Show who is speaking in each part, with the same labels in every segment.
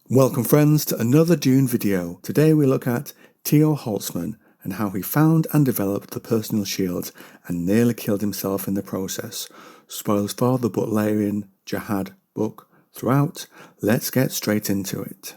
Speaker 1: Welcome friends to another Dune video. Today we look at Tio Holtzman and how he found and developed the personal shield and nearly killed himself in the process. Spoilers for the Butlerian Jihad book throughout. Let's get straight into it.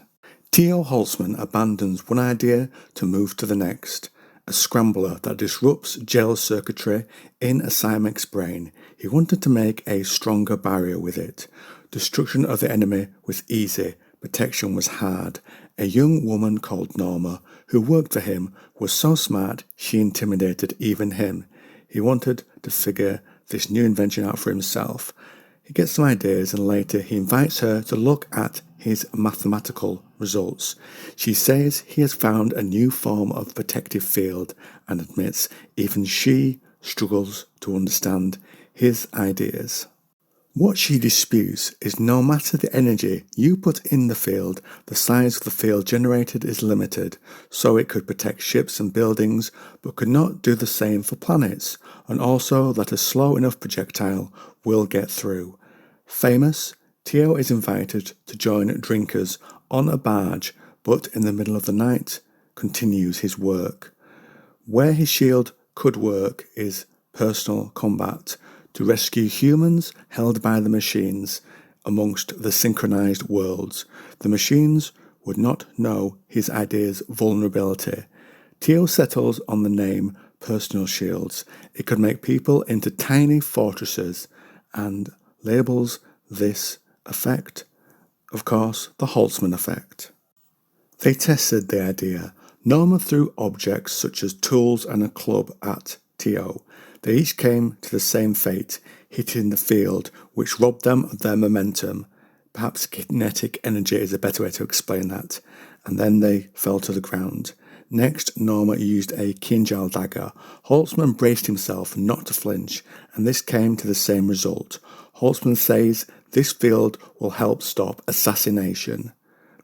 Speaker 1: Tio Holtzman abandons one idea to move to the next. A scrambler that disrupts gel circuitry in a Cymex's brain. He wanted to make a stronger barrier with it. Destruction of the enemy was easy. Protection was hard. A young woman called Norma, who worked for him, was so smart she intimidated even him. He wanted to figure this new invention out for himself. He gets some ideas and later he invites her to look at his mathematical results. She says he has found a new form of protective field and admits even she struggles to understand his ideas. What she disputes is no matter the energy you put in the field, the size of the field generated is limited, so it could protect ships and buildings, but could not do the same for planets, and also that a slow enough projectile will get through. Famous, Tio is invited to join drinkers on a barge, but in the middle of the night continues his work. Where his shield could work is personal combat, to rescue humans held by the machines amongst the synchronized worlds. The machines would not know his idea's vulnerability. Tio settles on the name personal shields. It could make people into tiny fortresses and labels this effect, of course, the Holtzman effect. They tested the idea. Norma threw objects such as tools and a club at Tio. They each came to the same fate, hitting the field, which robbed them of their momentum. Perhaps kinetic energy is a better way to explain that. And then they fell to the ground. Next, Norma used a Kinjal dagger. Holtzman braced himself not to flinch, and this came to the same result. Holtzman says this field will help stop assassination.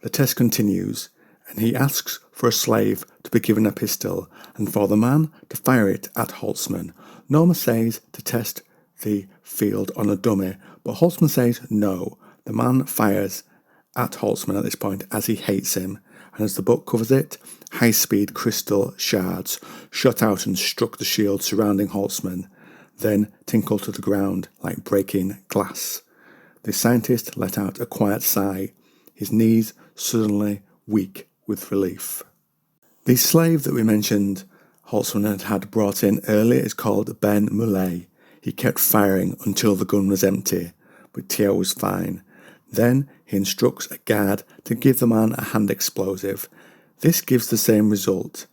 Speaker 1: The test continues, and he asks for a slave to be given a pistol, and for the man to fire it at Holtzman. Norma says to test the field on a dummy, but Holtzman says no. The man fires at Holtzman at this point as he hates him, and as the book covers it, high-speed crystal shards shot out and struck the shield surrounding Holtzman, then tinkled to the ground like breaking glass. The scientist let out a quiet sigh, his knees suddenly weak with relief. The slave that we mentioned Holtzman had brought in earlier is called Ben Muley. He kept firing until the gun was empty, but Tio was fine. Then he instructs a guard to give the man a hand explosive. This gives the same result.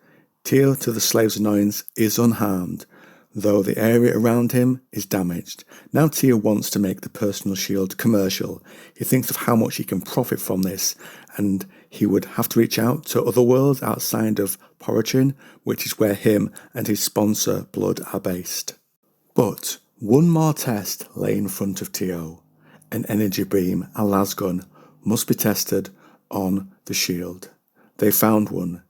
Speaker 1: Tio, to the slave's annoyance, is unharmed, though the area around him is damaged. Now Tio wants to make the personal shield commercial. He thinks of how much he can profit from this, and he would have to reach out to other worlds outside of Butlerian, which is where him and his sponsor Blood are based. But one more test lay in front of Tio. An energy beam, a lasgun, must be tested on the shield. They found one.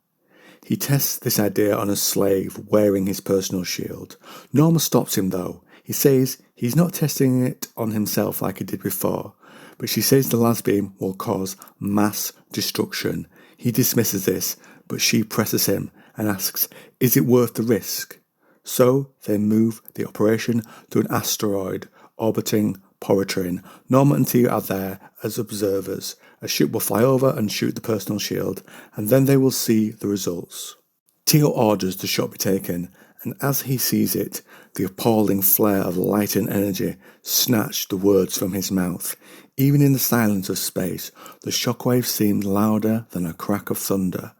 Speaker 1: He tests this idea on a slave wearing his personal shield. Norma stops him though. He says he's not testing it on himself like he did before, but she says the las beam will cause mass destruction. He dismisses this, but she presses him and asks, is it worth the risk? So they move the operation to an asteroid orbiting Butlerian. Norma and Tio are there as observers. A ship will fly over and shoot the personal shield, and then they will see the results. Tio orders the shot be taken, and as he sees it, the appalling flare of light and energy snatched the words from his mouth. Even in the silence of space, the shockwave seemed louder than a crack of thunder.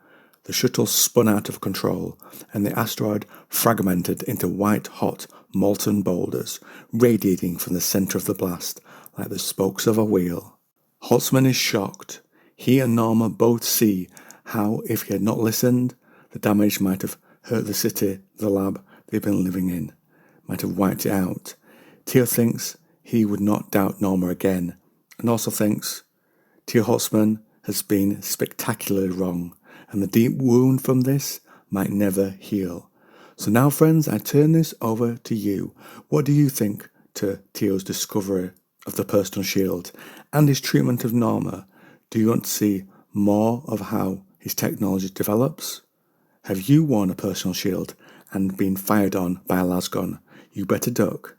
Speaker 1: The shuttle spun out of control, and the asteroid fragmented into white-hot, molten boulders, radiating from the centre of the blast like the spokes of a wheel. Holtzman is shocked. He and Norma both see how, if he had not listened, the damage might have hurt the city, the lab they've been living in, might have wiped it out. Tio thinks he would not doubt Norma again, and also thinks Tio Holtzman has been spectacularly wrong, and the deep wound from this might never heal. So now, friends, I turn this over to you. What do you think to Tio's discovery of the personal shield and his treatment of Norma? Do you want to see more of how his technology develops. Have you worn a personal shield and been fired on by a las gun? You better duck,